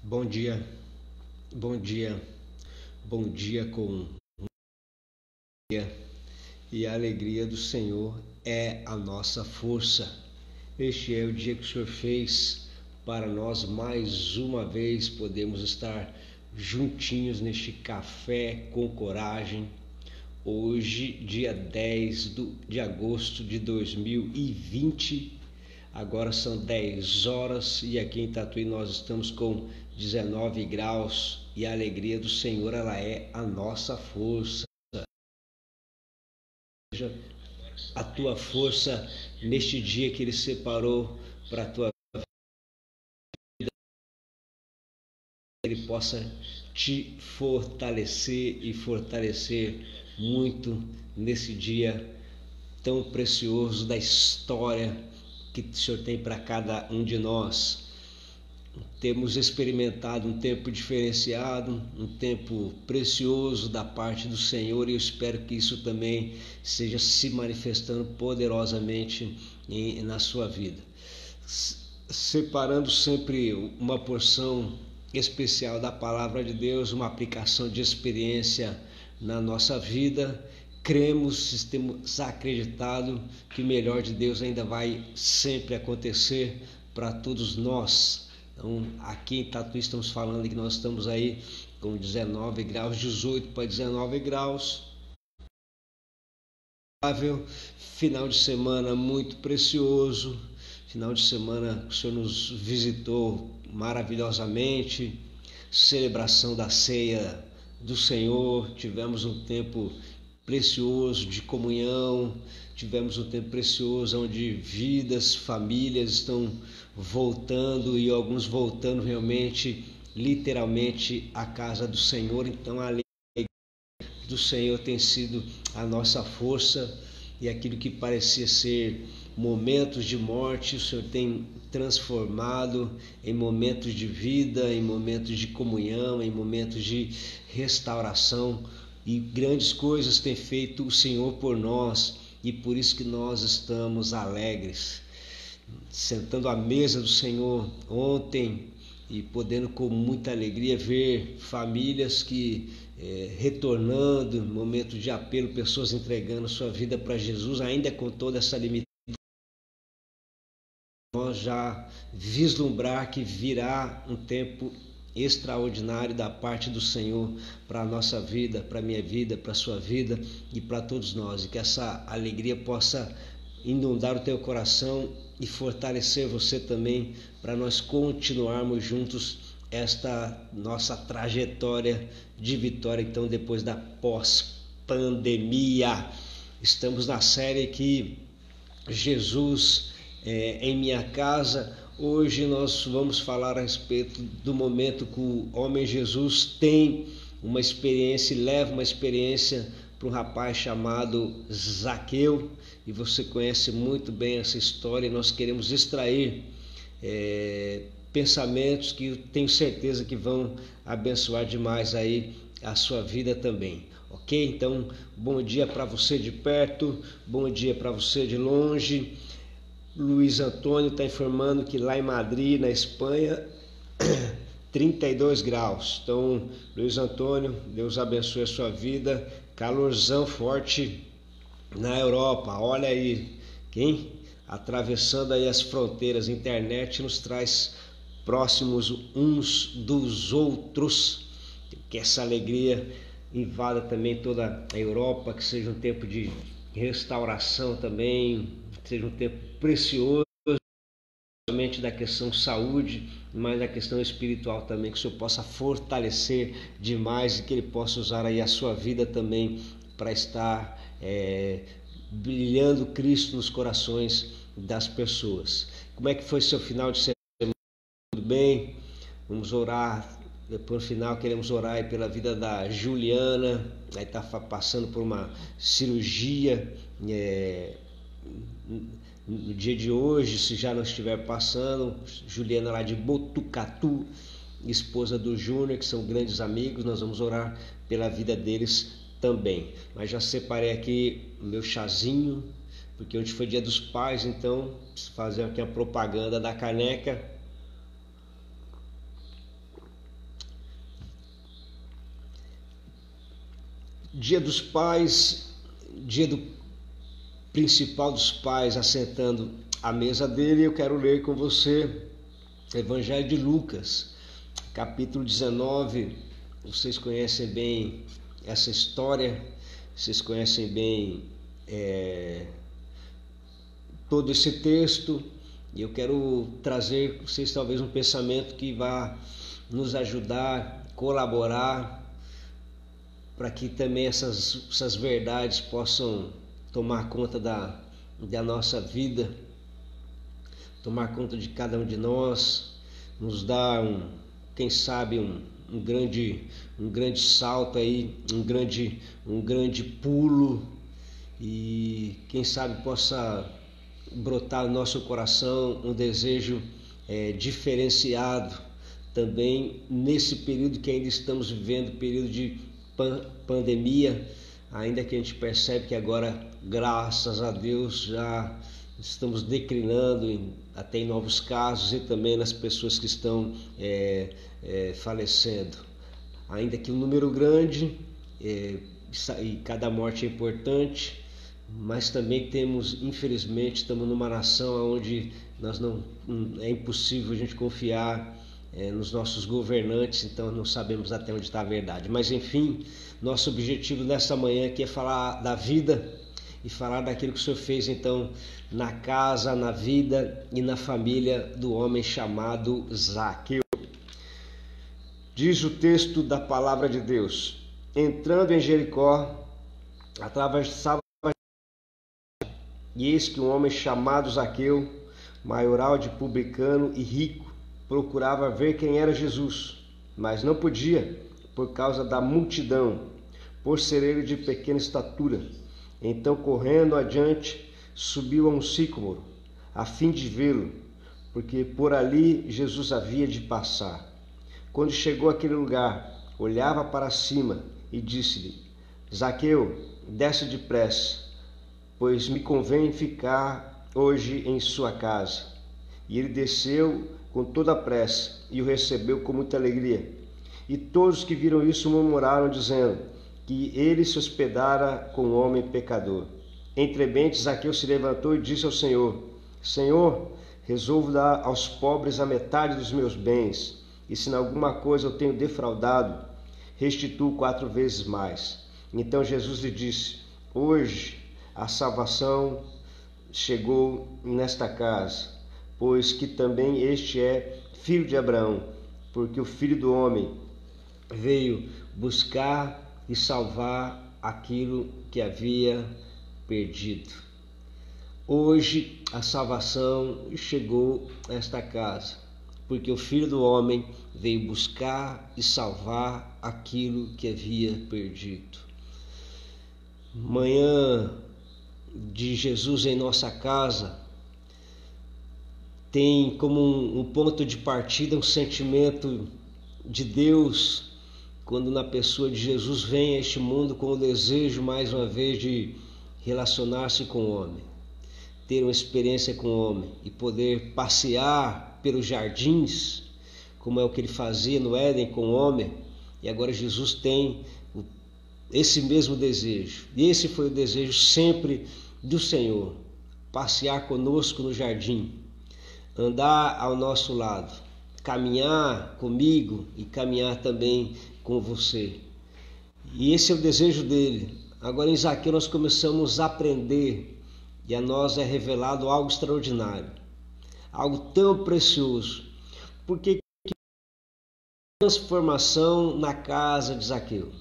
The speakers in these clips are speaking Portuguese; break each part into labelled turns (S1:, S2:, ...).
S1: Bom dia, bom dia, bom dia com e a alegria do Senhor é a nossa força. Este é o dia que o Senhor fez para nós mais uma vez podemos estar juntinhos neste café com coragem. Hoje, dia 10 de agosto de 2020, agora são 10 horas e aqui em Tatuí nós estamos com 19 graus e a alegria do Senhor, ela é a nossa força. A tua força neste dia que Ele separou para a tua vida, Ele possa te fortalecer e fortalecer muito nesse dia tão precioso da história que o Senhor tem para cada um de nós. Temos experimentado um tempo diferenciado, um tempo precioso da parte do Senhor e eu espero que isso também seja se manifestando poderosamente na sua vida. Separando sempre uma porção especial da palavra de Deus, uma aplicação de experiência na nossa vida, cremos, temos acreditado que o melhor de Deus ainda vai sempre acontecer para todos nós. Então, aqui em Tatuí estamos falando que nós estamos aí com 19 graus, 18 para 19 graus. Final de semana muito precioso, final de semana que o Senhor nos visitou maravilhosamente, celebração da ceia do Senhor, tivemos um tempo precioso de comunhão, tivemos um tempo precioso onde vidas, famílias estão voltando e alguns voltando realmente, literalmente à casa do Senhor. Então a alegria do Senhor tem sido a nossa força e aquilo que parecia ser momentos de morte, o Senhor tem transformado em momentos de vida, em momentos de comunhão, em momentos de restauração e grandes coisas tem feito o Senhor por nós e por isso que nós estamos alegres, sentando à mesa do Senhor ontem e podendo com muita alegria ver famílias que retornando, momento de apelo, pessoas entregando sua vida para Jesus, ainda com toda essa limitação, nós já vislumbrar que virá um tempo extraordinário da parte do Senhor para a nossa vida, para a minha vida, para a sua vida e para todos nós, e que essa alegria possa inundar o teu coração e fortalecer você também para nós continuarmos juntos esta nossa trajetória de vitória. Então, depois da pós-pandemia, estamos na série que Jesus em minha casa. Hoje nós vamos falar a respeito do momento que o homem Jesus tem uma experiência e leva uma experiência para um rapaz chamado Zaqueu, e você conhece muito bem essa história. Nós queremos extrair pensamentos que eu tenho certeza que vão abençoar demais aí a sua vida também, ok? Então, bom dia para você de perto, bom dia para você de longe. Luiz Antônio está informando que lá em Madrid, na Espanha, 32 graus. Então, Luiz Antônio, Deus abençoe a sua vida. Calorzão forte na Europa. Olha aí, quem atravessando aí as fronteiras. A internet nos traz próximos uns dos outros. Que essa alegria invada também toda a Europa, que seja um tempo de restauração também, que seja um tempo precioso, não somente da questão saúde, mas da questão espiritual também, que o Senhor possa fortalecer demais e que Ele possa usar aí a sua vida também para estar brilhando Cristo nos corações das pessoas. Como é que foi seu final de semana? Tudo bem? Vamos orar. Depois no final queremos orar aí pela vida da Juliana, aí está passando por uma cirurgia no dia de hoje, se já não estiver passando. Juliana lá de Botucatu, esposa do Júnior, que são grandes amigos, nós vamos orar pela vida deles também. Mas já separei aqui o meu chazinho, porque hoje foi dia dos pais, então preciso fazer aqui a propaganda da caneca. Dia dos Pais, dia do principal dos pais assentando à mesa dele, eu quero ler com você o Evangelho de Lucas, capítulo 19. Vocês conhecem bem essa história, vocês conhecem bem todo esse texto, e eu quero trazer para vocês talvez um pensamento que vá nos ajudar, colaborar, para que também essas verdades possam tomar conta da nossa vida, tomar conta de cada um de nós, nos dar quem sabe um grande salto aí, um grande pulo, e quem sabe possa brotar no nosso coração um desejo diferenciado também nesse período que ainda estamos vivendo, período de pandemia, ainda que a gente percebe que agora, graças a Deus, já estamos declinando até em novos casos e também nas pessoas que estão falecendo. Ainda que um número grande, e cada morte é importante, mas também infelizmente, estamos numa nação onde é impossível a gente confiar nos nossos governantes, então não sabemos até onde está a verdade. Mas enfim, nosso objetivo nessa manhã aqui é falar da vida e falar daquilo que o Senhor fez então na casa, na vida e na família do homem chamado Zaqueu. Diz o texto da palavra de Deus: entrando em Jericó, atravessava, e eis que um homem chamado Zaqueu, maioral de publicano e rico, procurava ver quem era Jesus, mas não podia, por causa da multidão, por ser ele de pequena estatura. Então, correndo adiante, subiu a um sicômoro, a fim de vê-lo, porque por ali Jesus havia de passar. Quando chegou àquele lugar, olhava para cima e disse-lhe: Zaqueu, desce depressa, pois me convém ficar hoje em sua casa. E ele desceu com toda a pressa e o recebeu com muita alegria. E todos que viram isso murmuraram, dizendo que ele se hospedara com um homem pecador. Entremente, Zaqueu se levantou e disse ao Senhor: Senhor, resolvo dar aos pobres a metade dos meus bens, e se em alguma coisa eu tenho defraudado, restituo 4 vezes mais. Então Jesus lhe disse: hoje a salvação chegou nesta casa, pois que também este é filho de Abraão, porque o Filho do Homem veio buscar e salvar aquilo que havia perdido. Hoje a salvação chegou a esta casa, porque o Filho do Homem veio buscar e salvar aquilo que havia perdido. Manhã de Jesus em nossa casa tem como um ponto de partida um sentimento de Deus, quando na pessoa de Jesus vem a este mundo com o desejo mais uma vez de relacionar-se com o homem, ter uma experiência com o homem e poder passear pelos jardins, como é o que ele fazia no Éden com o homem. E agora Jesus tem esse mesmo desejo, e esse foi o desejo sempre do Senhor: passear conosco no jardim, andar ao nosso lado, caminhar comigo e caminhar também com você. E esse é o desejo dele. Agora em Zaqueu nós começamos a aprender, e a nós é revelado algo extraordinário, algo tão precioso. Porque transformação na casa de Zaqueu?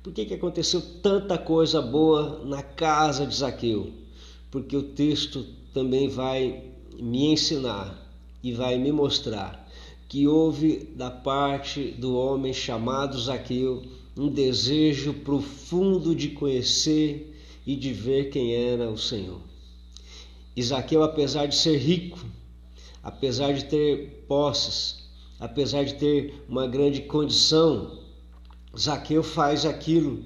S1: Por que aconteceu tanta coisa boa na casa de Zaqueu? Porque o texto também vai me ensinar e vai me mostrar que houve da parte do homem chamado Zaqueu um desejo profundo de conhecer e de ver quem era o Senhor. E Zaqueu, apesar de ser rico, apesar de ter posses, apesar de ter uma grande condição, Zaqueu faz aquilo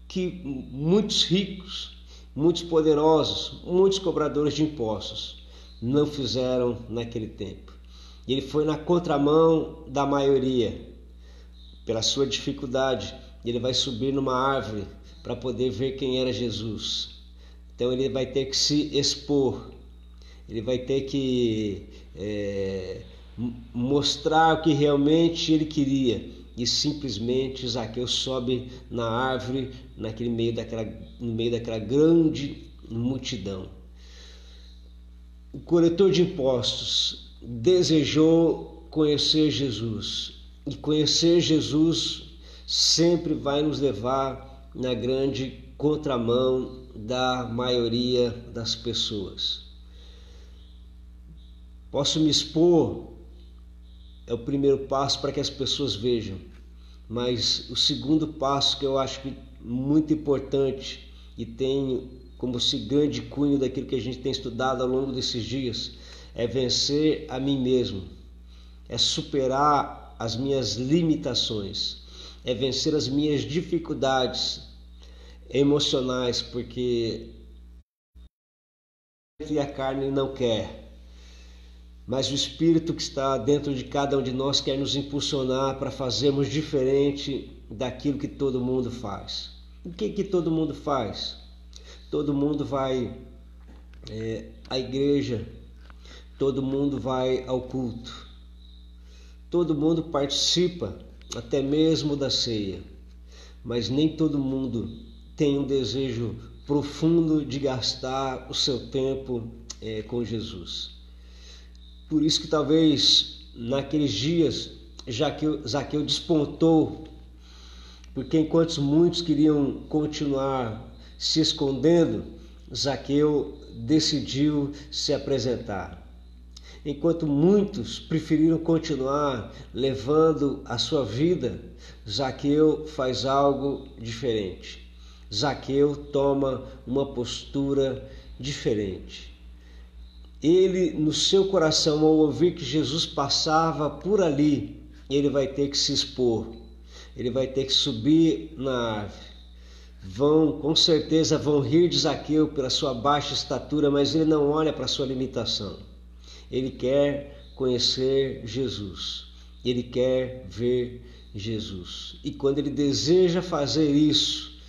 S1: que muitos ricos, muitos poderosos, muitos cobradores de impostos não fizeram naquele tempo. E ele foi na contramão da maioria, pela sua dificuldade, e ele vai subir numa árvore para poder ver quem era Jesus. Então ele vai ter que se expor, ele vai ter que mostrar o que realmente ele queria. E simplesmente Zaqueu sobe na árvore, no meio daquela grande multidão. O coletor de impostos desejou conhecer Jesus, e conhecer Jesus sempre vai nos levar na grande contramão da maioria das pessoas. Posso me expor, é o primeiro passo para que as pessoas vejam, mas o segundo passo, que eu acho que muito importante e tem como esse grande cunho daquilo que a gente tem estudado ao longo desses dias, é vencer a mim mesmo, é superar as minhas limitações, é vencer as minhas dificuldades emocionais, porque a carne não quer, mas o Espírito que está dentro de cada um de nós quer nos impulsionar para fazermos diferente daquilo que todo mundo faz. O que todo mundo faz? Todo mundo vai à igreja, todo mundo vai ao culto, todo mundo participa até mesmo da ceia, mas nem todo mundo tem um desejo profundo de gastar o seu tempo com Jesus. Por isso que talvez naqueles dias Zaqueu despontou, porque enquanto muitos queriam continuar se escondendo, Zaqueu decidiu se apresentar. Enquanto muitos preferiram continuar levando a sua vida, Zaqueu faz algo diferente. Zaqueu toma uma postura diferente. Ele, no seu coração, ao ouvir que Jesus passava por ali, ele vai ter que se expor, ele vai ter que subir na árvore. Com certeza vão rir de Zaqueu pela sua baixa estatura, mas ele não olha para a sua limitação. Ele quer conhecer Jesus, ele quer ver Jesus. E quando ele deseja fazer isso,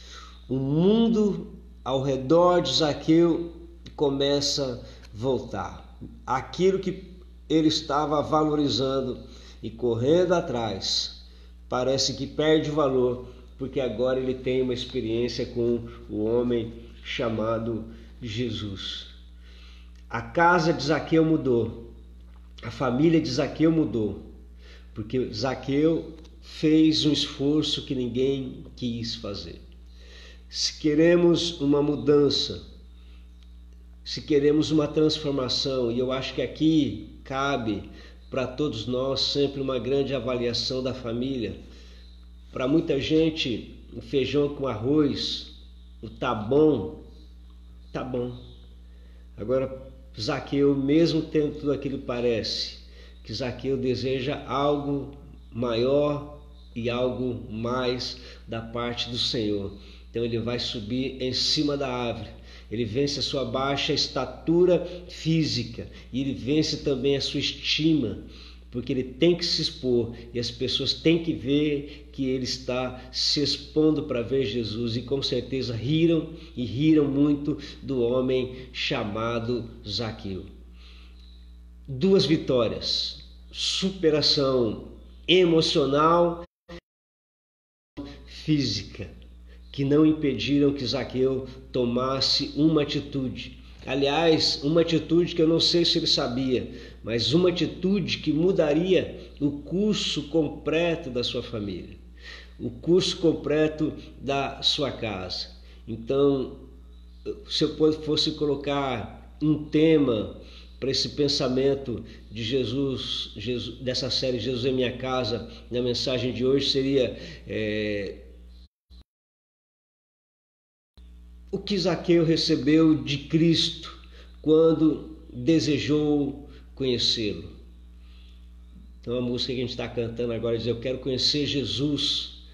S1: o mundo ao redor de Zaqueu começa a voltar. Aquilo que ele estava valorizando e correndo atrás, parece que perde valor, porque agora ele tem uma experiência com o homem chamado Jesus. A casa de Zaqueu mudou, a família de Zaqueu mudou, porque Zaqueu fez um esforço que ninguém quis fazer. Se queremos uma mudança, se queremos uma transformação, e eu acho que aqui cabe para todos nós sempre uma grande avaliação da família. Para muita gente, o feijão com arroz, o tá bom. Agora, Zaqueu, mesmo tendo tudo aquilo que parece, que Zaqueu deseja algo maior e algo mais da parte do Senhor. Então ele vai subir em cima da árvore. Ele vence a sua baixa estatura física e ele vence também a sua estima, porque ele tem que se expor e as pessoas têm que ver que ele está se expondo para ver Jesus, e com certeza riram muito do homem chamado Zaqueu. Duas vitórias: superação emocional e física, que não impediram que Zaqueu tomasse uma atitude. Aliás, uma atitude que eu não sei se ele sabia, mas uma atitude que mudaria o curso completo da sua família, o curso completo da sua casa. Então, se eu fosse colocar um tema para esse pensamento de Jesus, dessa série Jesus em Minha Casa, na mensagem de hoje, seria o que Zaqueu recebeu de Cristo quando desejou conhecê-lo. Então a música que a gente está cantando agora diz: eu quero conhecer Jesus,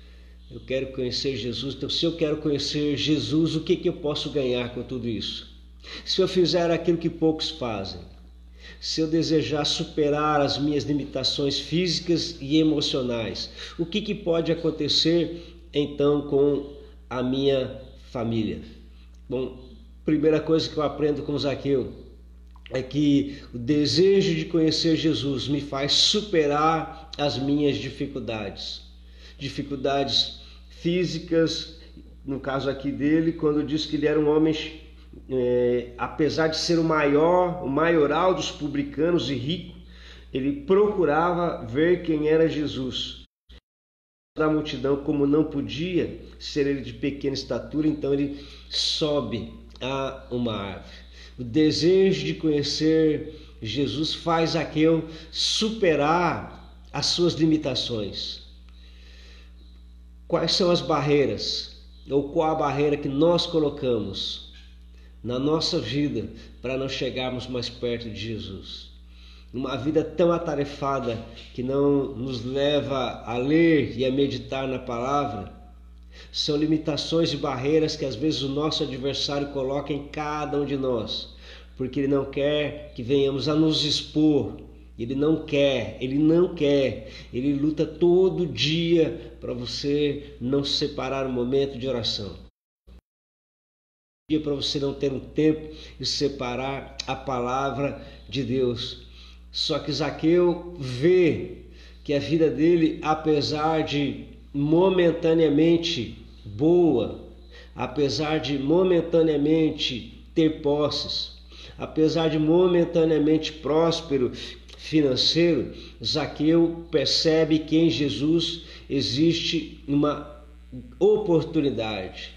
S1: eu quero conhecer Jesus. Então, se eu quero conhecer Jesus, o que eu posso ganhar com tudo isso? Se eu fizer aquilo que poucos fazem, se eu desejar superar as minhas limitações físicas e emocionais, o que pode acontecer então com a minha família? Bom, primeira coisa que eu aprendo com Zaqueu é que o desejo de conhecer Jesus me faz superar as minhas dificuldades. Dificuldades físicas, no caso aqui dele, quando diz que ele era um homem, apesar de ser o maioral dos publicanos e rico, ele procurava ver quem era Jesus. Da multidão, como não podia ser ele de pequena estatura, então ele sobe a uma árvore. O desejo de conhecer Jesus faz Zaqueu superar as suas limitações. Quais são as barreiras? Ou qual a barreira que nós colocamos na nossa vida para não chegarmos mais perto de Jesus? Uma vida tão atarefada que não nos leva a ler e a meditar na palavra, são limitações e barreiras que às vezes o nosso adversário coloca em cada um de nós, porque ele não quer que venhamos a nos expor. Ele não quer, ele luta todo dia para você não separar um momento de oração. Para você não ter um tempo de separar a palavra de Deus. Só que Zaqueu vê que a vida dele, apesar de momentaneamente boa, apesar de momentaneamente ter posses, apesar de momentaneamente próspero financeiro, Zaqueu percebe que em Jesus existe uma oportunidade.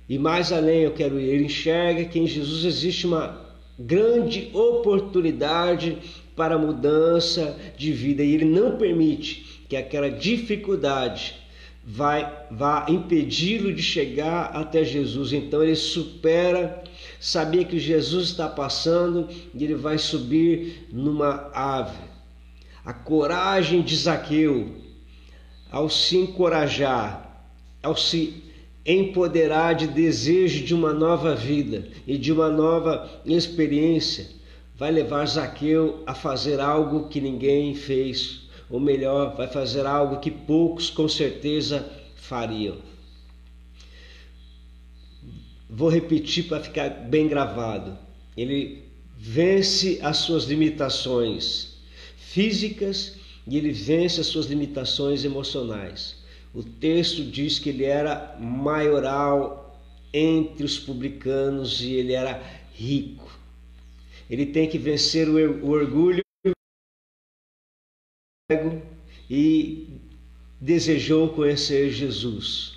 S1: E mais além eu quero ir, ele enxerga que em Jesus existe uma grande oportunidade para mudança de vida, e ele não permite que aquela dificuldade vá impedi-lo de chegar até Jesus. Então ele supera, sabia que Jesus está passando e ele vai subir numa árvore. A coragem de Zaqueu, ao se encorajar, ao se empoderar de desejo de uma nova vida e de uma nova experiência, vai levar Zaqueu a fazer algo que ninguém fez, ou melhor, vai fazer algo que poucos com certeza fariam. Vou repetir para ficar bem gravado. Ele vence as suas limitações físicas e ele vence as suas limitações emocionais. O texto diz que ele era maioral entre os publicanos e ele era rico. Ele tem que vencer o orgulho e desejou conhecer Jesus.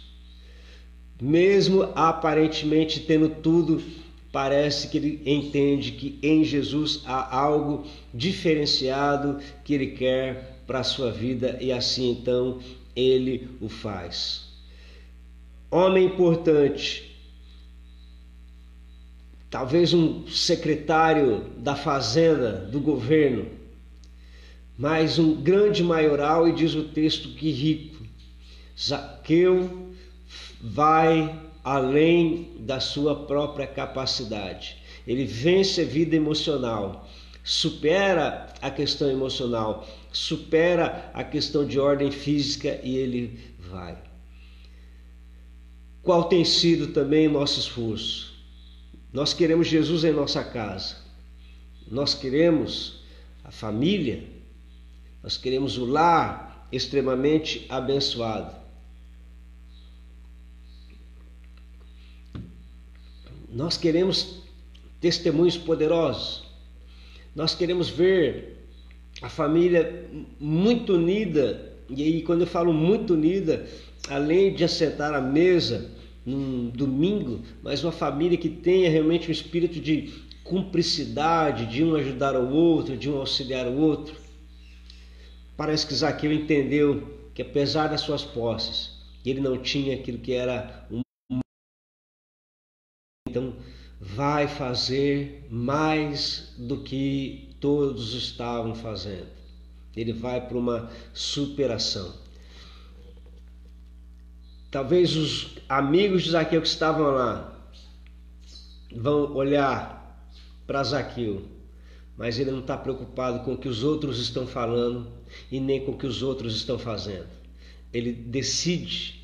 S1: Mesmo aparentemente tendo tudo, parece que ele entende que em Jesus há algo diferenciado que ele quer para a sua vida, e assim então ele o faz. Homem importante, talvez um secretário da fazenda, do governo, mas um grande maioral, e diz o texto que rico. Zaqueu vai além da sua própria capacidade. Ele vence a vida emocional, supera a questão emocional, supera a questão de ordem física e ele vai. Qual tem sido também o nosso esforço? Nós queremos Jesus em nossa casa, nós queremos a família, nós queremos o lar extremamente abençoado. Nós queremos testemunhos poderosos, nós queremos ver a família muito unida, e aí quando eu falo muito unida, além de assentar à mesa num domingo, mas uma família que tenha realmente um espírito de cumplicidade, de um ajudar o outro, de um auxiliar o outro. Parece que Zaqueu entendeu que apesar das suas posses, ele não tinha aquilo que era um. Então vai fazer mais do que todos estavam fazendo. Ele vai para uma superação. Talvez os amigos de Zaqueu que estavam lá vão olhar para Zaqueu, mas ele não está preocupado com o que os outros estão falando e nem com o que os outros estão fazendo. Ele decide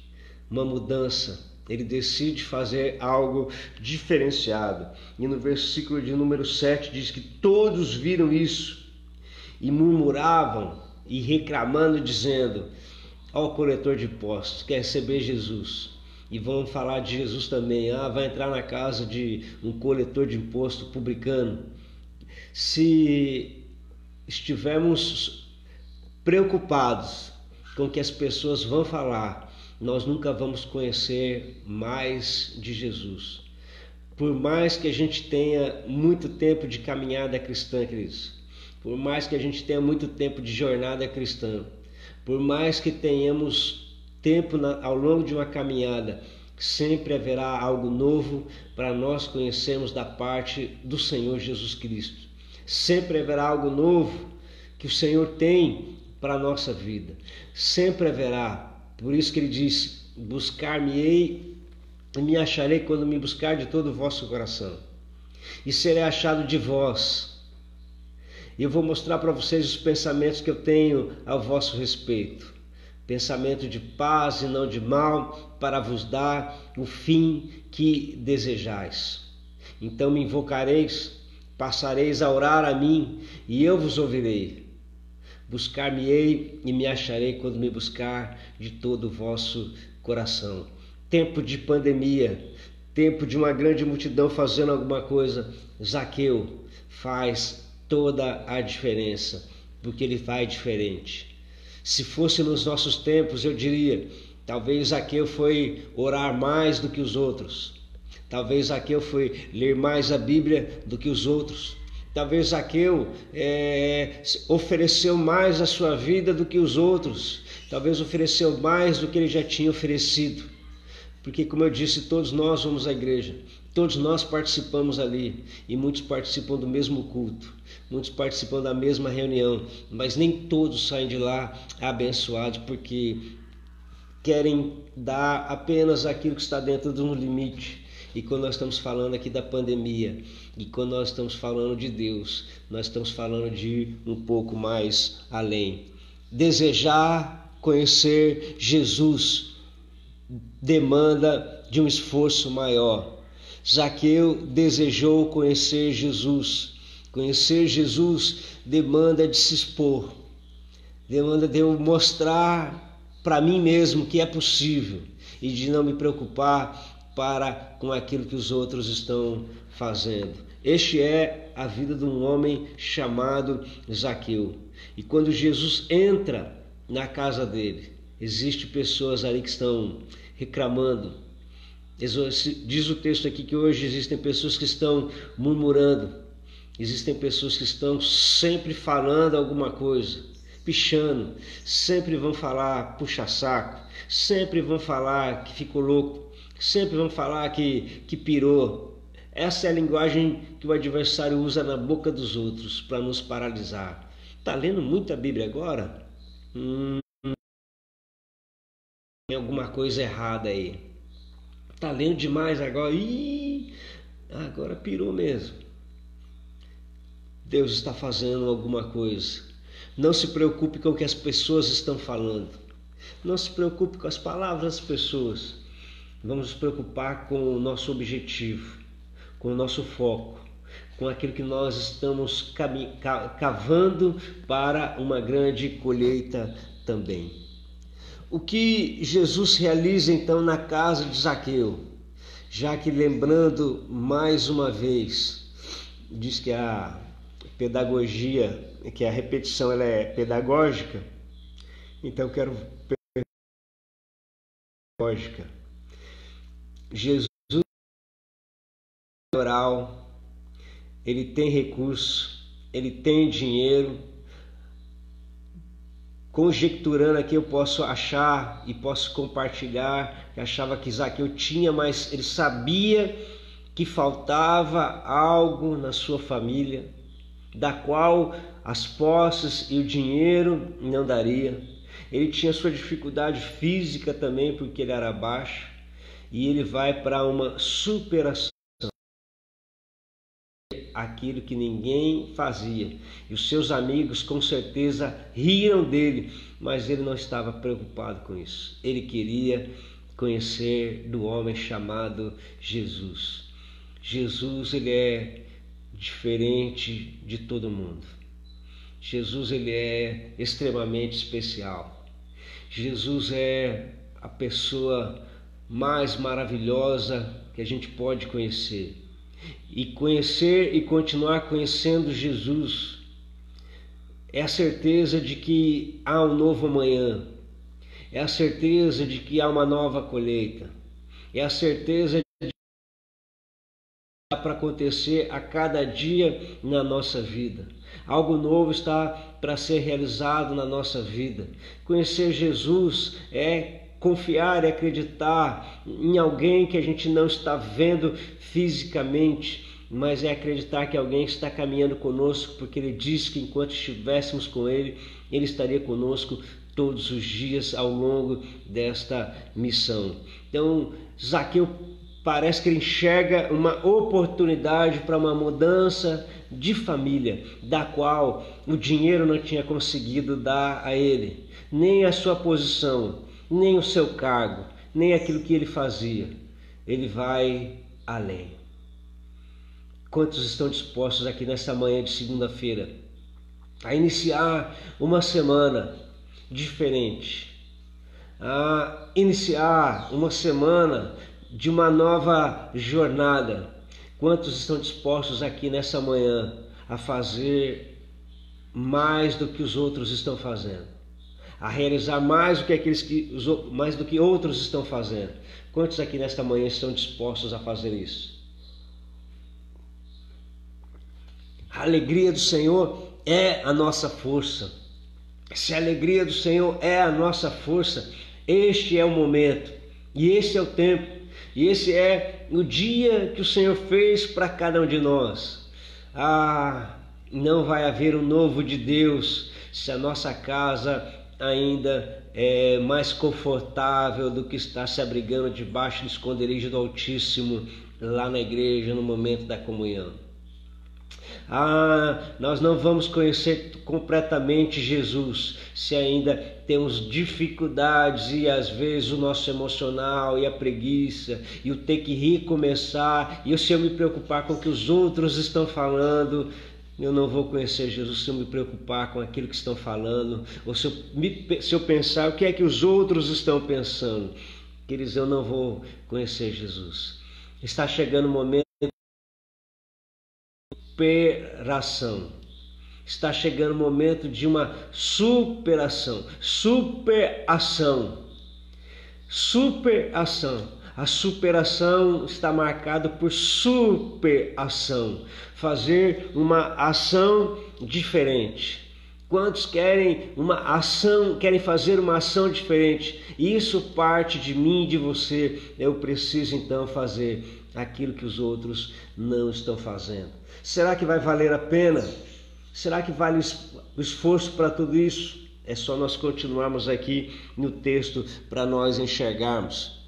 S1: uma mudança. Ele decide fazer algo diferenciado. E no versículo de número 7 diz que todos viram isso e murmuravam e reclamando, dizendo: ó, o coletor de impostos quer receber Jesus. E vão falar de Jesus também. Vai entrar na casa de um coletor de imposto publicano. Se estivermos preocupados com o que as pessoas vão falar, nós nunca vamos conhecer mais de Jesus. Por mais que a gente tenha muito tempo de caminhada cristã, queridos, por mais que a gente tenha muito tempo de jornada cristã, por mais que tenhamos tempo ao longo de uma caminhada, sempre haverá algo novo para nós conhecermos da parte do Senhor Jesus Cristo. Sempre haverá algo novo que o Senhor tem para a nossa vida. Sempre haverá. Por isso que ele diz: buscar-me-ei e me acharei quando me buscar de todo o vosso coração. E serei achado de vós. E eu vou mostrar para vocês os pensamentos que eu tenho ao vosso respeito. Pensamento de paz e não de mal, para vos dar o fim que desejais. Então me invocareis, passareis a orar a mim, e eu vos ouvirei. Buscar-me-ei e me acharei quando me buscar de todo o vosso coração. Tempo de pandemia, tempo de uma grande multidão fazendo alguma coisa, Zaqueu faz toda a diferença, porque ele faz diferente. Se fosse nos nossos tempos, eu diria, talvez Zaqueu foi orar mais do que os outros. Talvez Zaqueu foi ler mais a Bíblia do que os outros. Talvez Zaqueu ofereceu mais a sua vida do que os outros. Talvez ofereceu mais do que ele já tinha oferecido. Porque, como eu disse, todos nós vamos à igreja. Todos nós participamos ali. E muitos participam do mesmo culto. Muitos participam da mesma reunião. Mas nem todos saem de lá abençoados, porque querem dar apenas aquilo que está dentro de um limite. E quando nós estamos falando aqui da pandemia, e quando nós estamos falando de Deus, nós estamos falando de ir um pouco mais além. Desejar conhecer Jesus demanda de um esforço maior. Zaqueu desejou conhecer Jesus. Conhecer Jesus demanda de se expor, demanda de eu mostrar para mim mesmo que é possível e de não me preocupar com aquilo que os outros estão fazendo. Este é a vida de um homem chamado Zaqueu. E quando Jesus entra na casa dele, existem pessoas ali que estão reclamando. Diz o texto aqui que hoje existem pessoas que estão murmurando. Existem pessoas que estão sempre falando alguma coisa, pichando. Sempre vão falar puxa-saco. Sempre vão falar que ficou louco. Sempre vão falar que pirou. Essa é a linguagem que o adversário usa na boca dos outros para nos paralisar. Está lendo muita Bíblia agora? Tem alguma coisa errada aí. Está lendo demais agora? Agora pirou mesmo. Deus está fazendo alguma coisa. Não se preocupe com o que as pessoas estão falando. Não se preocupe com as palavras das pessoas. Vamos nos preocupar com o nosso objetivo, com o nosso foco, com aquilo que nós estamos cavando para uma grande colheita também. O que Jesus realiza então na casa de Zaqueu? Já que, lembrando mais uma vez, diz que a pedagogia, que a repetição ela é pedagógica, então eu quero pedagógica. Jesus é oral, ele tem recurso, ele tem dinheiro. Conjecturando aqui, eu posso achar e posso compartilhar que achava que Zaqueu tinha, mas ele sabia que faltava algo na sua família, da qual as posses e o dinheiro não daria. Ele tinha sua dificuldade física também, porque ele era baixo. E ele vai para uma superação, aquilo que ninguém fazia. E os seus amigos com certeza riram dele, mas ele não estava preocupado com isso. Ele queria conhecer do homem chamado Jesus. Jesus, ele é diferente de todo mundo. Jesus, ele é extremamente especial. Jesus é a pessoa mais maravilhosa que a gente pode conhecer. E conhecer e continuar conhecendo Jesus é a certeza de que há um novo amanhã, é a certeza de que há uma nova colheita, é a certeza de que dá para acontecer a cada dia na nossa vida. Algo novo está para ser realizado na nossa vida. Conhecer Jesus é confiar e acreditar em alguém que a gente não está vendo fisicamente, mas é acreditar que alguém está caminhando conosco, porque ele disse que enquanto estivéssemos com ele, ele estaria conosco todos os dias ao longo desta missão. Então, Zaqueu parece que ele enxerga uma oportunidade para uma mudança de família, da qual o dinheiro não tinha conseguido dar a ele, nem a sua posição, nem o seu cargo, nem aquilo que ele fazia. Ele vai além. Quantos estão dispostos aqui nessa manhã de segunda-feira a iniciar uma semana diferente, a iniciar uma semana de uma nova jornada? Quantos estão dispostos aqui nessa manhã a fazer mais do que os outros estão fazendo, a realizar mais do que mais do que outros estão fazendo? Quantos aqui nesta manhã estão dispostos a fazer isso? A alegria do Senhor é a nossa força. Se a alegria do Senhor é a nossa força, este é o momento, e este é o tempo, e esse é o dia que o Senhor fez para cada um de nós. Não vai haver um novo de Deus se a nossa casa ainda é mais confortável do que estar se abrigando debaixo do esconderijo do Altíssimo lá na igreja no momento da comunhão. Nós não vamos conhecer completamente Jesus se ainda temos dificuldades, e às vezes o nosso emocional e a preguiça e o ter que recomeçar, e se eu me preocupar com o que os outros estão falando, eu não vou conhecer Jesus. Se eu me preocupar com aquilo que estão falando, ou se eu pensar o que é que os outros estão pensando, queridos, eu não vou conhecer Jesus. Está chegando o momento superação. Está chegando o momento de uma superação. Superação. A superação está marcada por superação. Fazer uma ação diferente. Quantos querem fazer uma ação diferente? Isso parte de mim e de você. Eu preciso então fazer aquilo que os outros não estão fazendo. Será que vai valer a pena? Será que vale o esforço para tudo isso? É só nós continuarmos aqui no texto para nós enxergarmos.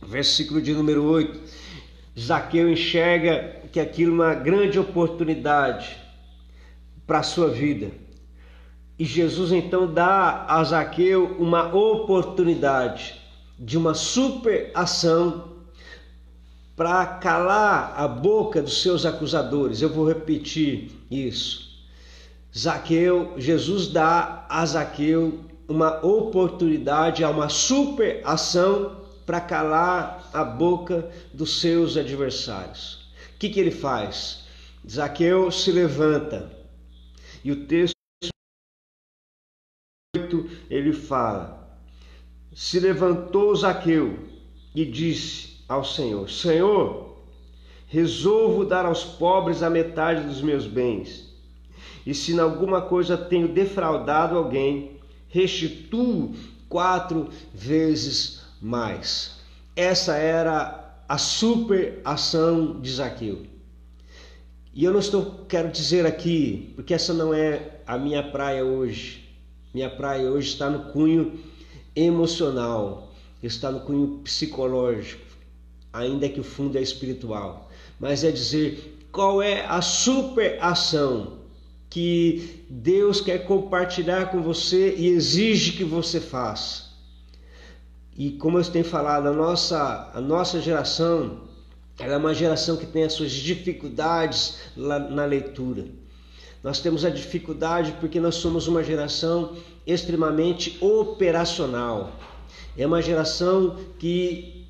S1: Versículo de número 8. Zaqueu enxerga que aquilo é uma grande oportunidade para a sua vida. E Jesus então dá a Zaqueu uma oportunidade de uma super ação para calar a boca dos seus acusadores. Eu vou repetir isso. Jesus dá a Zaqueu uma oportunidade, uma super ação para calar a boca dos seus adversários. O que ele faz? Zaqueu se levanta, e o texto ele fala: se levantou Zaqueu e disse ao Senhor: Senhor, resolvo dar aos pobres a metade dos meus bens, e se em alguma coisa tenho defraudado alguém, restituo 4 vezes mais. Essa era a super ação de Zaqueu. E eu quero dizer aqui, porque essa não é a minha praia hoje. Minha praia hoje está no cunho emocional, está no cunho psicológico, ainda que o fundo é espiritual. Mas é dizer qual é a super ação que Deus quer compartilhar com você e exige que você faça. E como eu tenho falado, a nossa geração, ela é uma geração que tem as suas dificuldades na leitura. Nós temos a dificuldade porque nós somos uma geração extremamente operacional. É uma geração que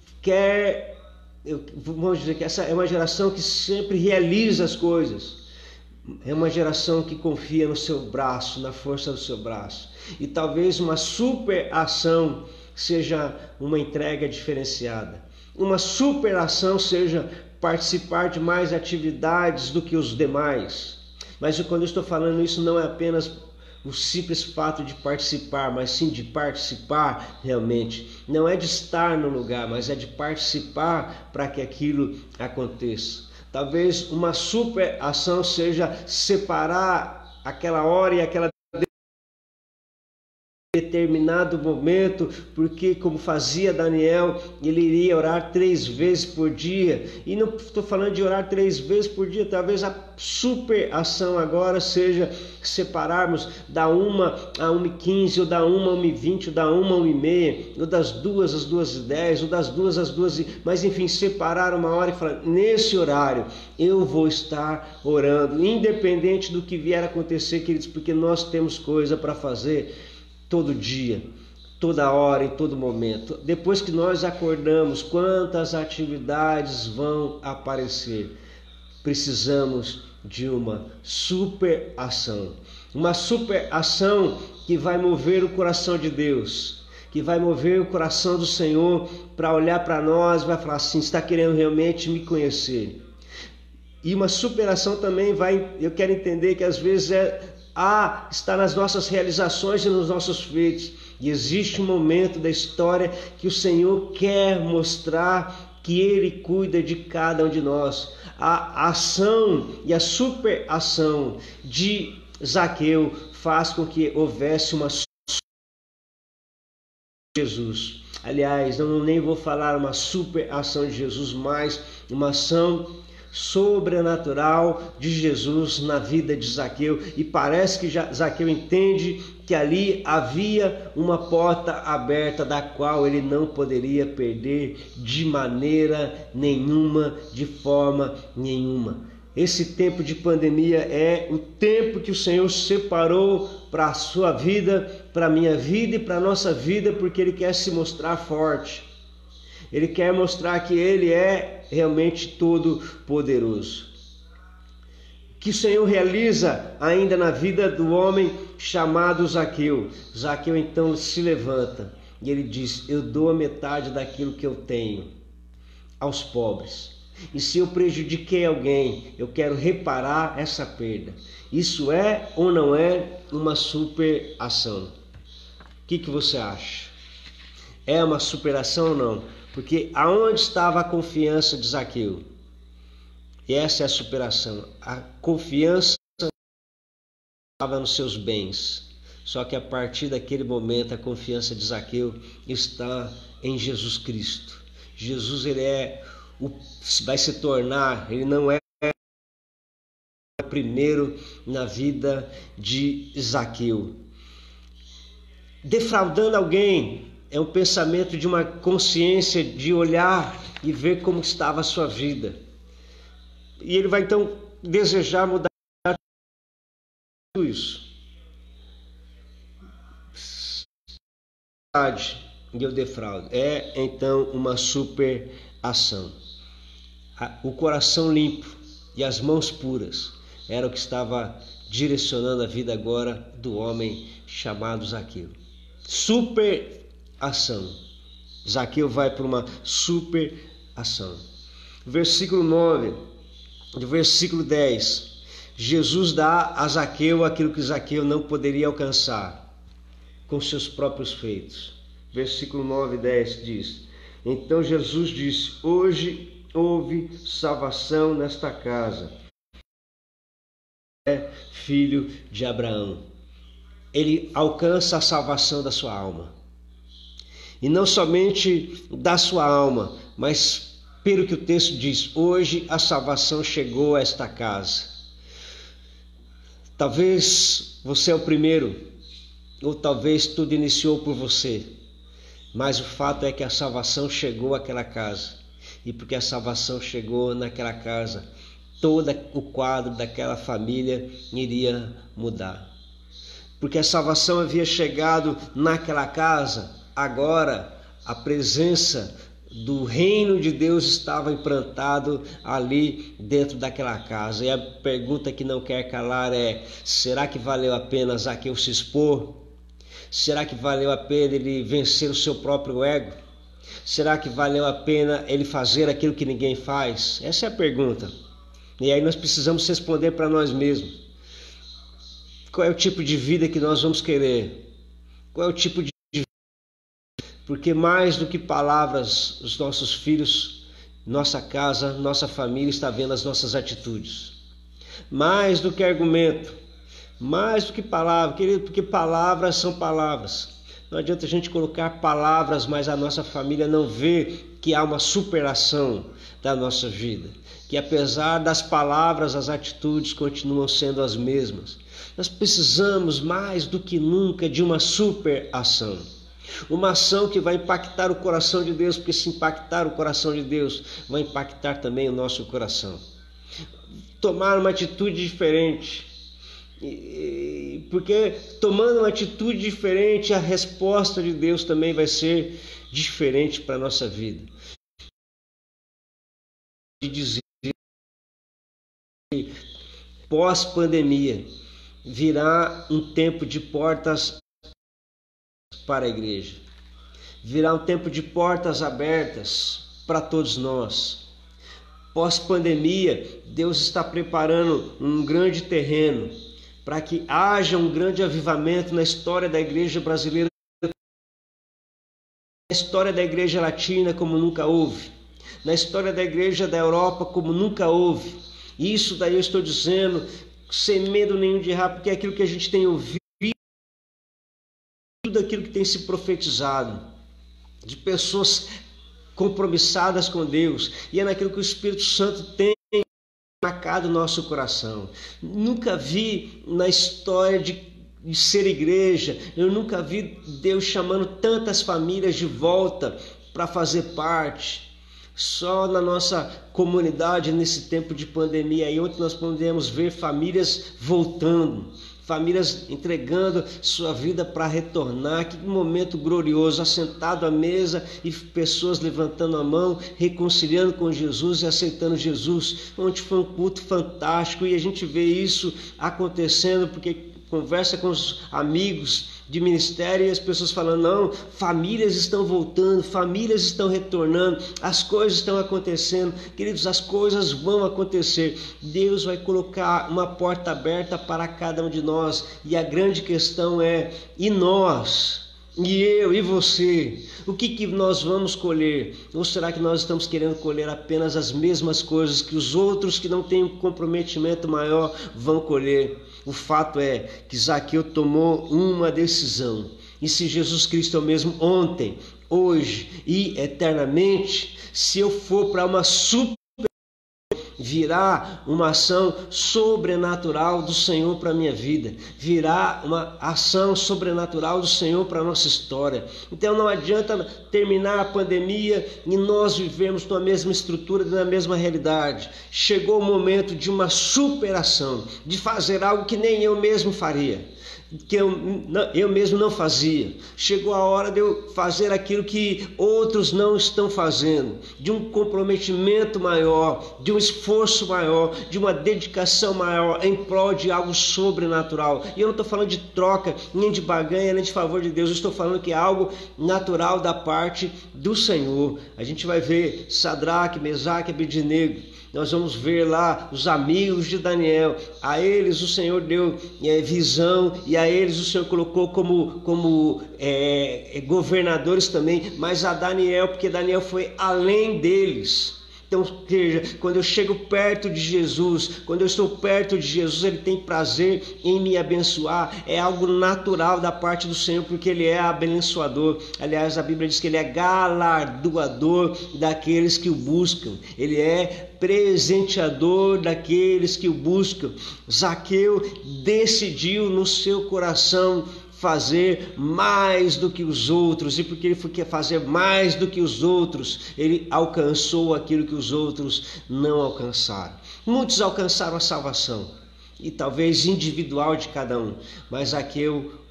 S1: vamos dizer que essa é uma geração que sempre realiza as coisas. É uma geração que confia no seu braço, na força do seu braço. E talvez uma super ação seja uma entrega diferenciada. Uma super ação seja participar de mais atividades do que os demais. Mas quando eu estou falando isso, não é apenas o simples fato de participar, mas sim de participar realmente. Não é de estar no lugar, mas é de participar para que aquilo aconteça. Talvez uma super ação seja separar aquela hora e aquela determinado momento, porque como fazia Daniel, ele iria orar 3 vezes por dia. E não estou falando de orar 3 vezes por dia, talvez a super ação agora seja separarmos da 1 a 1h15, ou da 1 a 1h20, ou da 1 a 1h30, ou das 2 às 2h10, ou das 2 às 2h, mas enfim, separar uma hora e falar, nesse horário eu vou estar orando, independente do que vier a acontecer, queridos, porque nós temos coisa para fazer todo dia, toda hora, em todo momento. Depois que nós acordamos, quantas atividades vão aparecer? Precisamos de uma super ação. Uma super ação que vai mover o coração de Deus, que vai mover o coração do Senhor para olhar para nós e vai falar assim, está querendo realmente me conhecer. E uma superação também eu quero entender que às vezes está nas nossas realizações e nos nossos feitos. E existe um momento da história que o Senhor quer mostrar que Ele cuida de cada um de nós. A ação e a super ação de Zaqueu faz com que houvesse uma Jesus. Aliás, eu nem vou falar uma super ação de Jesus, mas uma ação sobrenatural de Jesus na vida de Zaqueu. E parece que Zaqueu entende que ali havia uma porta aberta da qual ele não poderia perder de maneira nenhuma, de forma nenhuma. Esse tempo de pandemia é o tempo que o Senhor separou para a sua vida, para a minha vida e para a nossa vida, porque Ele quer se mostrar forte. Ele quer mostrar que Ele é realmente todo poderoso. Que o Senhor realiza ainda na vida do homem chamado Zaqueu. Zaqueu então se levanta e ele diz, eu dou a metade daquilo que eu tenho aos pobres. E se eu prejudiquei alguém, eu quero reparar essa perda. Isso é ou não é uma super ação? O que você acha? É uma superação ou não? Porque aonde estava a confiança de Zaqueu? E essa é a superação. A confiança estava nos seus bens. Só que a partir daquele momento a confiança de Zaqueu está em Jesus Cristo. Jesus, ele vai se tornar, ele não é o primeiro na vida de Zaqueu. Defraudando alguém é um pensamento de uma consciência de olhar e ver como estava a sua vida. E ele vai então desejar mudar tudo isso. E eu defraudo. É então uma super ação. O coração limpo e as mãos puras era o que estava direcionando a vida agora do homem chamado Zaqueu. Super ação. Zaqueu vai para uma super ação. Versículo 9, do versículo 10. Jesus dá a Zaqueu aquilo que Zaqueu não poderia alcançar com seus próprios feitos. Versículo 9 e 10 diz: então Jesus disse, hoje houve salvação nesta casa. É filho de Abraão. Ele alcança a salvação da sua alma. E não somente da sua alma, mas pelo que o texto diz, hoje a salvação chegou a esta casa. Talvez você é o primeiro, ou talvez tudo iniciou por você. Mas o fato é que a salvação chegou àquela casa. E porque a salvação chegou naquela casa, todo o quadro daquela família iria mudar. Porque a salvação havia chegado naquela casa, agora a presença do reino de Deus estava implantado ali dentro daquela casa. E a pergunta que não quer calar é: será que valeu a pena Zaqueu se expor? Será que valeu a pena ele vencer o seu próprio ego? Será que valeu a pena ele fazer aquilo que ninguém faz? Essa é a pergunta. E aí nós precisamos responder para nós mesmos. Qual é o tipo de vida que nós vamos querer? Qual é o tipo de vida? Porque mais do que palavras, os nossos filhos, nossa casa, nossa família está vendo as nossas atitudes. Mais do que argumento, mais do que palavra, querido, porque palavras são palavras. Não adianta a gente colocar palavras, mas a nossa família não vê que há uma superação da nossa vida. Que apesar das palavras, as atitudes continuam sendo as mesmas. Nós precisamos mais do que nunca de uma superação. Uma ação que vai impactar o coração de Deus, porque se impactar o coração de Deus, vai impactar também o nosso coração. Tomar uma atitude diferente. Porque tomando uma atitude diferente, a resposta de Deus também vai ser diferente para a nossa vida. De dizer que pós-pandemia virá um tempo de portas para a igreja. Virá um tempo de portas abertas para todos nós. Pós-pandemia, Deus está preparando um grande terreno para que haja um grande avivamento na história da igreja brasileira, na história da igreja latina como nunca houve, na história da igreja da Europa como nunca houve. Isso daí eu estou dizendo sem medo nenhum de errar, porque é aquilo que a gente tem ouvido, tudo aquilo que tem se profetizado, de pessoas compromissadas com Deus, e é naquilo que o Espírito Santo tem marcado o nosso coração. Nunca vi na história de ser igreja, eu nunca vi Deus chamando tantas famílias de volta para fazer parte. Só na nossa comunidade, nesse tempo de pandemia, aí onde nós podemos ver famílias voltando, famílias entregando sua vida para retornar. Que momento glorioso, assentado à mesa e pessoas levantando a mão, reconciliando com Jesus e aceitando Jesus. Onde foi um culto fantástico, e a gente vê isso acontecendo porque conversa com os amigos de ministério e as pessoas falando: não, famílias estão voltando, famílias estão retornando, as coisas estão acontecendo. Queridos, as coisas vão acontecer. Deus vai colocar uma porta aberta para cada um de nós, e a grande questão é: e nós? E eu e você, o que nós vamos colher? Ou será que nós estamos querendo colher apenas as mesmas coisas que os outros que não têm um comprometimento maior vão colher? O fato é que Zaqueu tomou uma decisão. E se Jesus Cristo é o mesmo ontem, hoje e eternamente, se eu for para uma virá uma ação sobrenatural do Senhor para a minha vida, virá uma ação sobrenatural do Senhor para a nossa história. Então não adianta terminar a pandemia e nós vivemos na mesma estrutura, na mesma realidade. Chegou o momento de uma superação, de fazer algo que nem eu mesmo faria, que eu mesmo não fazia. Chegou a hora de eu fazer aquilo que outros não estão fazendo, de um comprometimento maior, de um esforço maior, de uma dedicação maior em prol de algo sobrenatural. E eu não estou falando de troca, nem de barganha, nem de favor de Deus. Eu estou falando que é algo natural da parte do Senhor. A gente vai ver Sadraque, Mesaque e Abednego. Nós vamos ver lá os amigos de Daniel. A eles o Senhor deu visão, e a eles o Senhor colocou como governadores também, mas a Daniel, porque Daniel foi além deles. Então, veja, quando eu chego perto de Jesus, quando eu estou perto de Jesus, Ele tem prazer em me abençoar. É algo natural da parte do Senhor, porque Ele é abençoador. Aliás, a Bíblia diz que Ele é galardoador daqueles que o buscam. Ele é presenteador daqueles que o buscam. Zaqueu decidiu no seu coração fazer mais do que os outros, e porque ele quer fazer mais do que os outros, ele alcançou aquilo que os outros não alcançaram. Muitos alcançaram a salvação, e talvez individual de cada um, mas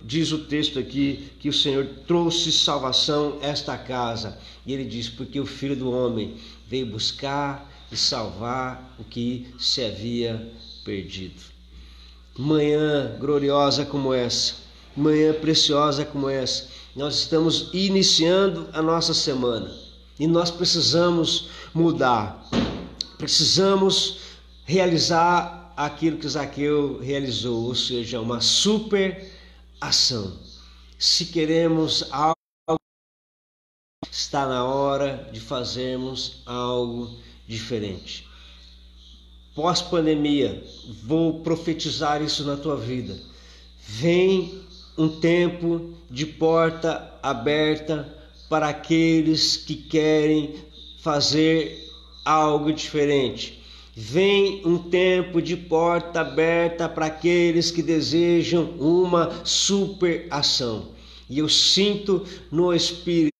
S1: diz o texto aqui que o Senhor trouxe salvação a esta casa, e ele diz: porque o Filho do Homem veio buscar e salvar o que se havia perdido. Manhã gloriosa como essa, manhã preciosa como essa, nós estamos iniciando a nossa semana, e nós precisamos mudar, precisamos realizar aquilo que Zaqueu realizou, ou seja, uma super ação. Se queremos algo, está na hora de fazermos algo diferente. Pós-pandemia, vou profetizar isso na tua vida. Vem um tempo de porta aberta para aqueles que querem fazer algo diferente. Vem um tempo de porta aberta para aqueles que desejam uma super ação. E eu sinto no Espírito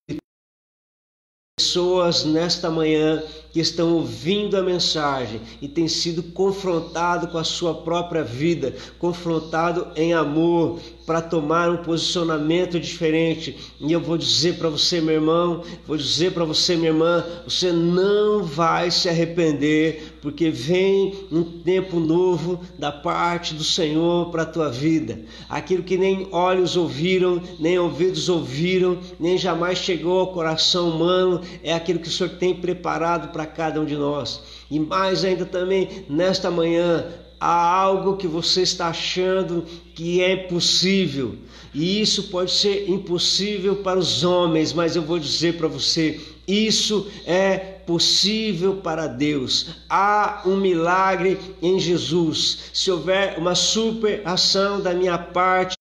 S1: pessoas nesta manhã que estão ouvindo a mensagem e têm sido confrontado com a sua própria vida, confrontado em amor, para tomar um posicionamento diferente. E eu vou dizer para você, meu irmão, vou dizer para você, minha irmã, você não vai se arrepender, porque vem um tempo novo da parte do Senhor para a tua vida. Aquilo que nem olhos ouviram, nem ouvidos ouviram, nem jamais chegou ao coração humano, é aquilo que o Senhor tem preparado para cada um de nós. E mais ainda também, nesta manhã, há algo que você está achando que é impossível, e isso pode ser impossível para os homens, mas eu vou dizer para você, isso é possível para Deus. Há um milagre em Jesus. Se houver uma super ação da minha parte,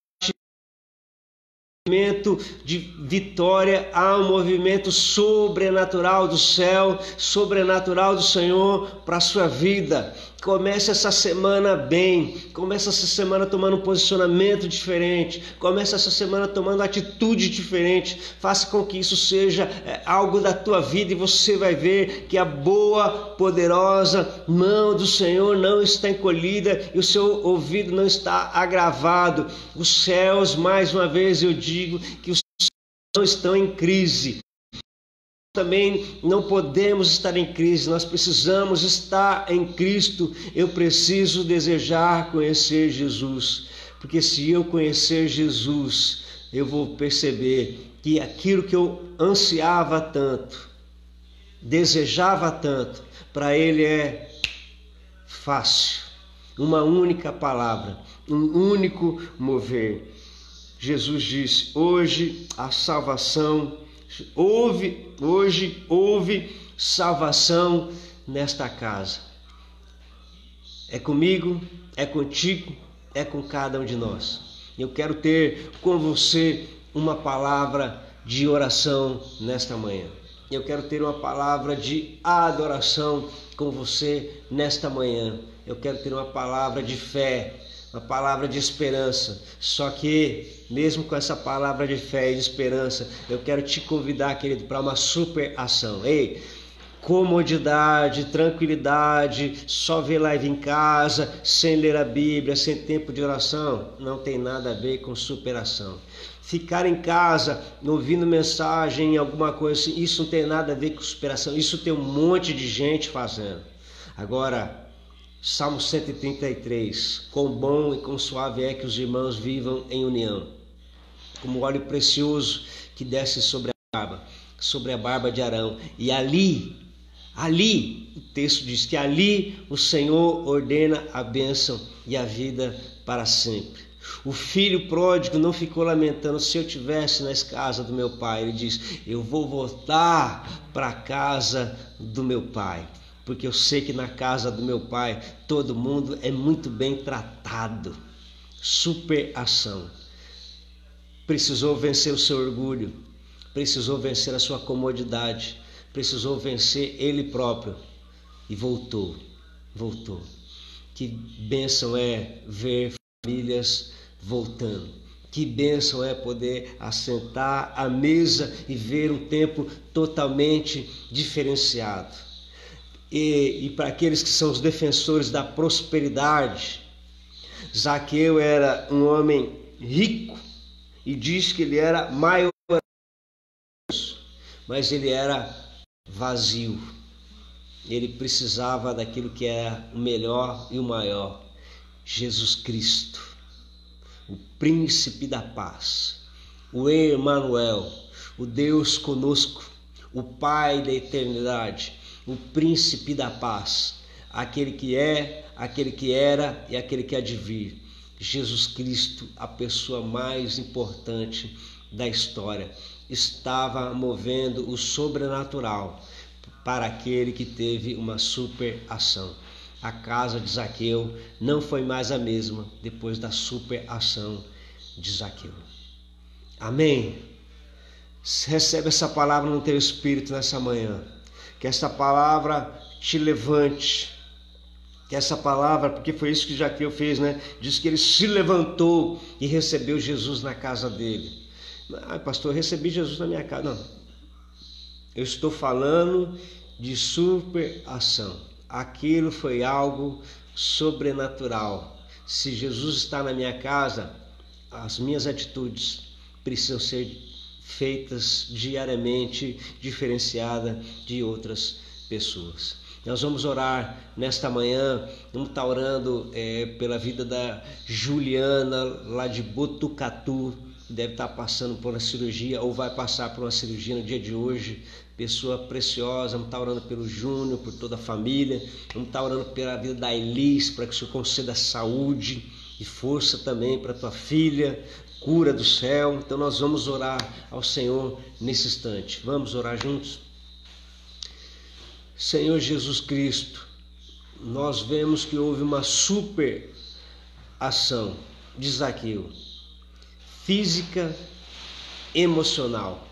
S1: movimento de vitória, há um movimento sobrenatural do céu, sobrenatural do Senhor para a sua vida. Comece essa semana bem, comece essa semana tomando um posicionamento diferente, comece essa semana tomando atitude diferente, faça com que isso seja algo da tua vida, e você vai ver que a boa, poderosa mão do Senhor não está encolhida e o seu ouvido não está agravado. Os céus, mais uma vez eu digo, que os céus não estão em crise. Também não podemos estar em crise, nós precisamos estar em Cristo. Eu preciso desejar conhecer Jesus, porque se eu conhecer Jesus, eu vou perceber que aquilo que eu ansiava tanto, desejava tanto, para Ele é fácil, uma única palavra, um único mover. Jesus disse: hoje a salvação, hoje houve salvação nesta casa. É comigo, é contigo, é com cada um de nós. Eu quero ter com você uma palavra de oração nesta manhã. Eu quero ter uma palavra de adoração com você nesta manhã. Eu quero ter uma palavra de fé, uma palavra de esperança. Só que, mesmo com essa palavra de fé e de esperança, eu quero te convidar, querido, para uma super ação. Ei, comodidade, tranquilidade, só ver live em casa, sem ler a Bíblia, sem tempo de oração, não tem nada a ver com superação. Ficar em casa, ouvindo mensagem, alguma coisa assim, isso não tem nada a ver com superação. Isso tem um monte de gente fazendo. Agora, Salmo 133, quão bom e quão suave é que os irmãos vivam em união, como óleo precioso que desce sobre a barba de Arão. E ali, o texto diz que ali o Senhor ordena a bênção e a vida para sempre. O filho pródigo não ficou lamentando: se eu estivesse na casa do meu pai. Ele diz: eu vou voltar para a casa do meu pai, porque eu sei que na casa do meu pai todo mundo é muito bem tratado. Super ação. Precisou vencer o seu orgulho, precisou vencer a sua comodidade, precisou vencer ele próprio e voltou. Que bênção é ver famílias voltando. Que bênção é poder assentar à mesa e ver um tempo totalmente diferenciado. E para aqueles que são os defensores da prosperidade, Zaqueu era um homem rico e diz que ele era maior, mas ele era vazio. Ele precisava daquilo que era o melhor e o maior, Jesus Cristo, o príncipe da paz, o Emmanuel, o Deus conosco, o Pai da eternidade, o príncipe da paz, aquele que é, aquele que era e aquele que há de vir. Jesus Cristo, a pessoa mais importante da história, estava movendo o sobrenatural para aquele que teve uma super ação. A casa de Zaqueu não foi mais a mesma depois da super ação de Zaqueu. Amém? Recebe essa palavra no teu espírito nessa manhã. Que essa palavra te levante. Que essa palavra, porque foi isso que Zaqueu fez, né? Diz que ele se levantou e recebeu Jesus na casa dele. Ah, pastor, eu recebi Jesus na minha casa. Não. Eu estou falando de super ação. Aquilo foi algo sobrenatural. Se Jesus está na minha casa, as minhas atitudes precisam ser feitas diariamente, diferenciada de outras pessoas. Nós vamos orar nesta manhã, vamos estar orando pela vida da Juliana, lá de Botucatu, que deve estar passando por uma cirurgia ou vai passar por uma cirurgia no dia de hoje. Pessoa preciosa, vamos estar orando pelo Júnior, por toda a família, vamos estar orando pela vida da Elis, para que o Senhor conceda saúde e força também para tua filha, cura do céu. Então nós vamos orar ao Senhor nesse instante. Vamos orar juntos? Senhor Jesus Cristo, nós vemos que houve uma super ação de Zaqueu, física, emocional.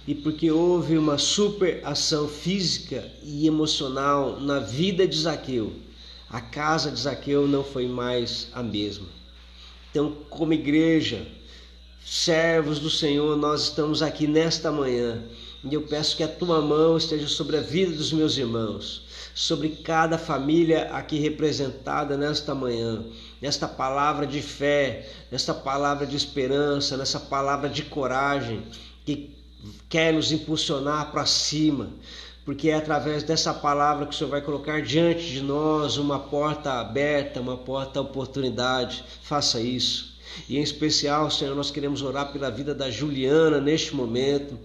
S1: E porque houve uma super ação física e emocional na vida de Zaqueu, a casa de Zaqueu não foi mais a mesma. Então, como igreja, servos do Senhor, nós estamos aqui nesta manhã e eu peço que a tua mão esteja sobre a vida dos meus irmãos, sobre cada família aqui representada nesta manhã, nesta palavra de fé, nesta palavra de esperança, nessa palavra de coragem que quer nos impulsionar para cima, porque é através dessa palavra que o Senhor vai colocar diante de nós uma porta aberta, uma porta oportunidade. Faça isso. E em especial, Senhor, nós queremos orar pela vida da Juliana neste momento.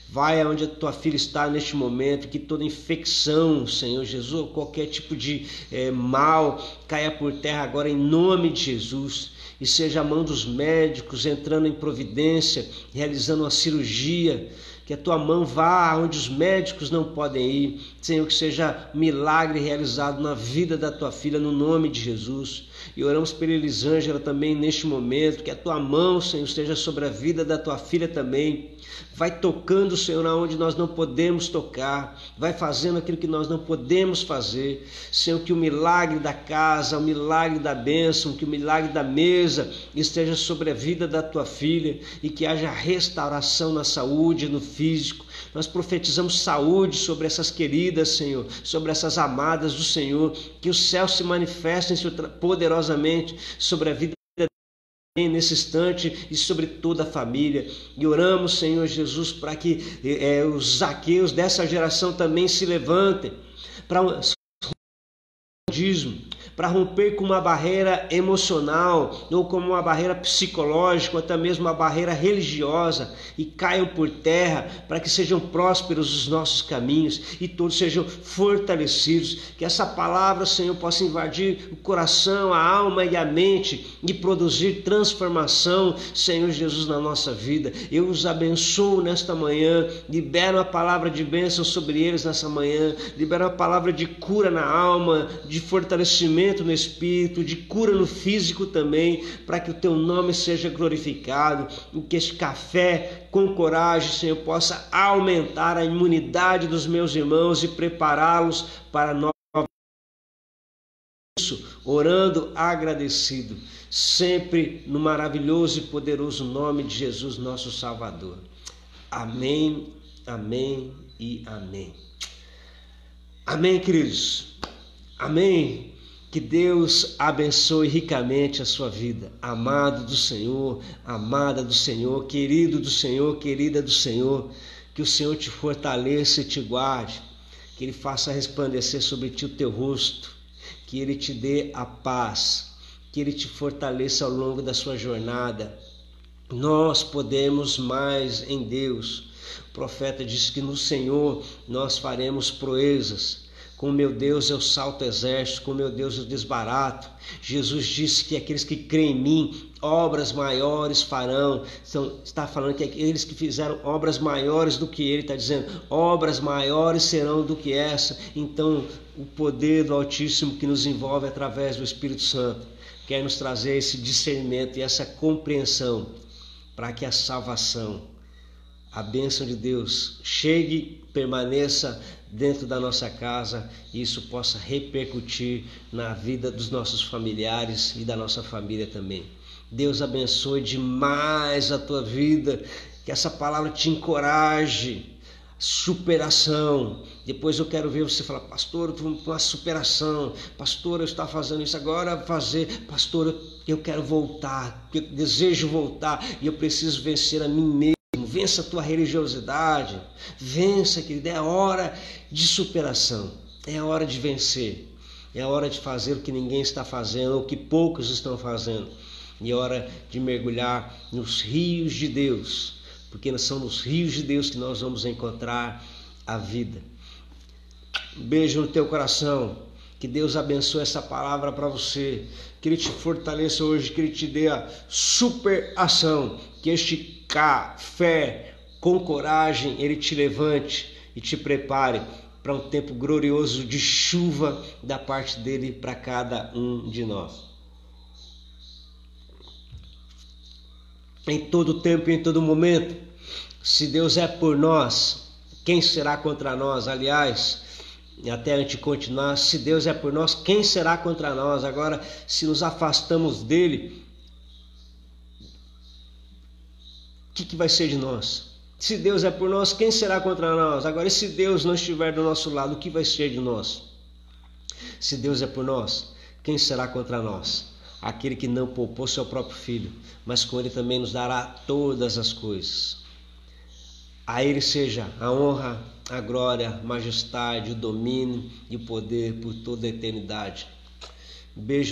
S1: Vai aonde a tua filha está neste momento, que toda infecção, Senhor Jesus, qualquer tipo de mal caia por terra agora em nome de Jesus. E seja a mão dos médicos entrando em providência, realizando uma cirurgia, que a tua mão vá onde os médicos não podem ir. Senhor, que seja milagre realizado na vida da tua filha, no nome de Jesus. E oramos pela Elisângela também neste momento, que a tua mão, Senhor, esteja sobre a vida da tua filha também. Vai tocando, Senhor, aonde nós não podemos tocar. Vai fazendo aquilo que nós não podemos fazer. Senhor, que o milagre da casa, o milagre da bênção, que o milagre da mesa esteja sobre a vida da tua filha e que haja restauração na saúde, no físico. Nós profetizamos saúde sobre essas queridas, Senhor, sobre essas amadas do Senhor, que o céu se manifeste poderosamente sobre a vida nesse instante e sobre toda a família. E oramos, Senhor Jesus, para que os Zaqueus dessa geração também se levantem para romper com uma barreira emocional ou como uma barreira psicológica ou até mesmo uma barreira religiosa e caiam por terra, para que sejam prósperos os nossos caminhos e todos sejam fortalecidos, que essa palavra, Senhor, possa invadir o coração, a alma e a mente e produzir transformação, Senhor Jesus, na nossa vida. Eu os abençoo nesta manhã, libero a palavra de bênção sobre eles nessa manhã, libero a palavra de cura na alma, de fortalecimento no espírito, de cura no físico também, para que o teu nome seja glorificado, e que este café com coragem, Senhor, possa aumentar a imunidade dos meus irmãos e prepará-los para nós. Isso, orando agradecido sempre no maravilhoso e poderoso nome de Jesus, nosso Salvador. Amém, amém e amém. Amém, queridos. Amém. Que Deus abençoe ricamente a sua vida. Amado do Senhor, amada do Senhor, querido do Senhor, querida do Senhor. Que o Senhor te fortaleça e te guarde. Que Ele faça resplandecer sobre ti o teu rosto. Que Ele te dê a paz. Que Ele te fortaleça ao longo da sua jornada. Nós podemos mais em Deus. O profeta disse que no Senhor nós faremos proezas. Com meu Deus eu salto exército, com meu Deus eu desbarato. Jesus disse que aqueles que creem em mim, obras maiores farão. Está falando que aqueles que fizeram obras maiores do que ele, está dizendo, obras maiores serão do que essa. Então o poder do Altíssimo que nos envolve através do Espírito Santo quer nos trazer esse discernimento e essa compreensão para que a salvação, a bênção de Deus chegue, permaneça dentro da nossa casa e isso possa repercutir na vida dos nossos familiares e da nossa família também. Deus abençoe demais a tua vida, que essa palavra te encoraje. Superação. Depois eu quero ver você falar, pastor, eu estou com uma superação, pastor, eu estou fazendo isso agora, pastor, eu quero voltar, eu desejo voltar e eu preciso vencer a mim mesmo. Vença a tua religiosidade, vença, querido, é hora de superação, é hora de vencer, é hora de fazer o que ninguém está fazendo, ou que poucos estão fazendo, e é hora de mergulhar nos rios de Deus, porque são nos rios de Deus que nós vamos encontrar a vida. Um beijo no teu coração, que Deus abençoe essa palavra para você, que Ele te fortaleça hoje, que Ele te dê a superação, que este fé com coragem Ele te levante e te prepare para um tempo glorioso de chuva da parte dele para cada um de nós. Em todo tempo e em todo momento, se Deus é por nós, quem será contra nós? Aliás, até antes de continuar, se Deus é por nós, quem será contra nós? Agora, se nos afastamos dele, o que vai ser de nós? Se Deus é por nós, quem será contra nós? Agora, e se Deus não estiver do nosso lado, o que vai ser de nós? Se Deus é por nós, quem será contra nós? Aquele que não poupou seu próprio filho, mas com ele também nos dará todas as coisas. A Ele seja a honra, a glória, a majestade, o domínio e o poder por toda a eternidade. Beijo.